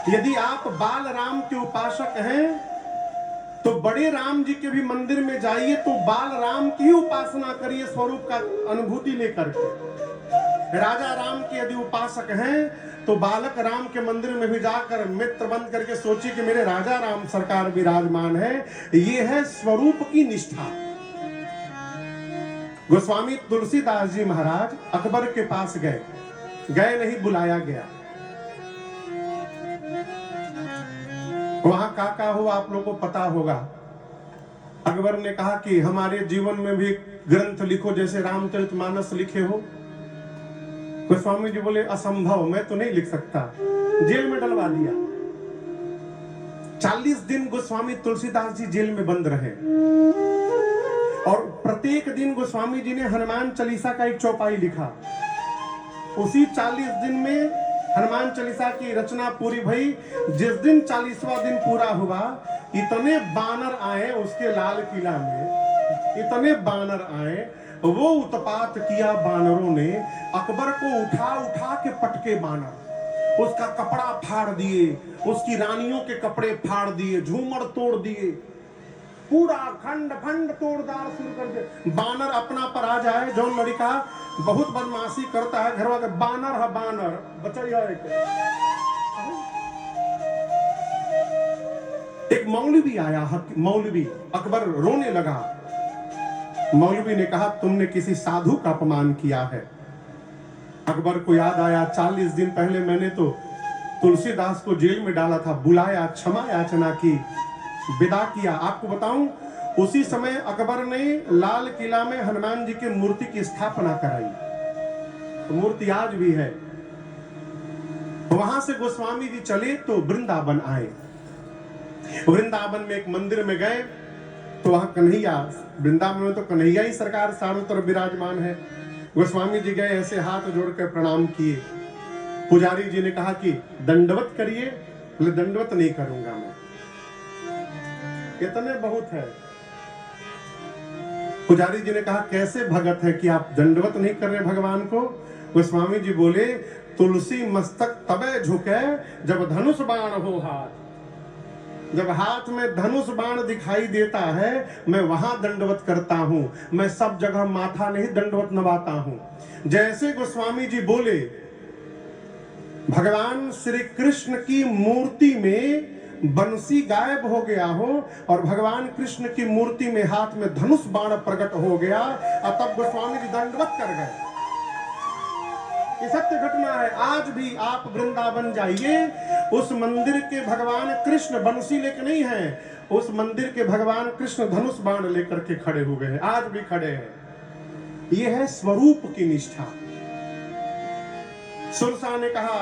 यदि आप बाल राम के उपासक हैं तो बड़े राम जी के भी मंदिर में जाइए तो बाल राम की ही उपासना करिए, स्वरूप का अनुभूति लेकर के। राजा राम के यदि उपासक हैं तो बालक राम के मंदिर में भी जाकर मित्र बंद करके सोचिए कि मेरे राजा राम सरकार विराजमान है। ये है स्वरूप की निष्ठा। गोस्वामी तुलसीदास जी महाराज अकबर के पास गए नहीं, बुलाया गया। वहां का हो आप लोगों को पता होगा। अकबर ने कहा कि हमारे जीवन में भी ग्रंथ लिखो जैसे रामचरितमानस लिखे हो। गोस्वामी जी बोले असंभव, मैं तो नहीं लिख सकता। जेल में डलवा दिया। 40 दिन गोस्वामी तुलसीदास जी जेल में बंद रहे और प्रत्येक दिन गोस्वामी जी ने हनुमान चालीसा का एक चौपाई लिखा। उसी 40 दिन में हनुमान चालीसा की रचना पूरी भई। जिस दिन 40वां दिन पूरा हुआ, इतने बानर आए उसके लाल किला में, इतने बानर आए, वो उत्पात किया बानरों ने। अकबर को उठा उठा के पटके बानर, उसका कपड़ा फाड़ दिए, उसकी रानियों के कपड़े फाड़ दिए, झूमर तोड़ दिए, पूरा खंड खंड तोड़दार शुरू कर दे। बानर अपना पर आ जाए, जो लड़का बहुत बदमाशी करता है घरवा के, बानर है बानर बचाइए। एक मौलवी आया, मौलवी। अकबर रोने लगा। मौलवी ने कहा तुमने किसी साधु का अपमान किया है। अकबर को याद आया 40 दिन पहले मैंने तो तुलसीदास को जेल में डाला था, बुलाया, क्षमा याचना की, विदा किया। आपको बताऊं उसी समय अकबर ने लाल किला में हनुमान जी की मूर्ति की स्थापना कराई। तो मूर्ति आज भी है। वहां से गोस्वामी जी चले तो वृंदावन आए। वृंदावन में एक मंदिर में गए तो वहां कन्हैया, वृंदावन में तो कन्हैया ही सरकार चारों तरफ विराजमान है। गोस्वामी जी गए, ऐसे हाथ जोड़कर प्रणाम किए। पुजारी जी ने कहा कि दंडवत करिए। बोले दंडवत नहीं करूंगा मैं, इतने बहुत है। पुजारी जी ने कहा कैसे भगत है कि आप दंडवत नहीं कर रहे भगवान को। गोस्वामी जी बोले तुलसी मस्तक तबे झुके जब धनुष बाण हो हाथ। जब हाथ में धनुष बाण दिखाई देता है मैं वहां दंडवत करता हूं, मैं सब जगह माथा नहीं दंडवत नवाता हूं। जैसे गोस्वामी जी बोले भगवान श्री कृष्ण की मूर्ति में बंसी गायब हो गया हो और भगवान कृष्ण की मूर्ति में हाथ में धनुष बाण प्रकट हो गया और तब गोस्वामी जी दंडवत कर गए। ये सत्य घटना है। आज भी आप वृंदावन जाइए, उस मंदिर के भगवान कृष्ण बंसी लेकर नहीं है, उस मंदिर के भगवान कृष्ण धनुष बाण लेकर के खड़े हुए हैं, आज भी खड़े हैं। ये है स्वरूप की निष्ठा। सुरसा ने कहा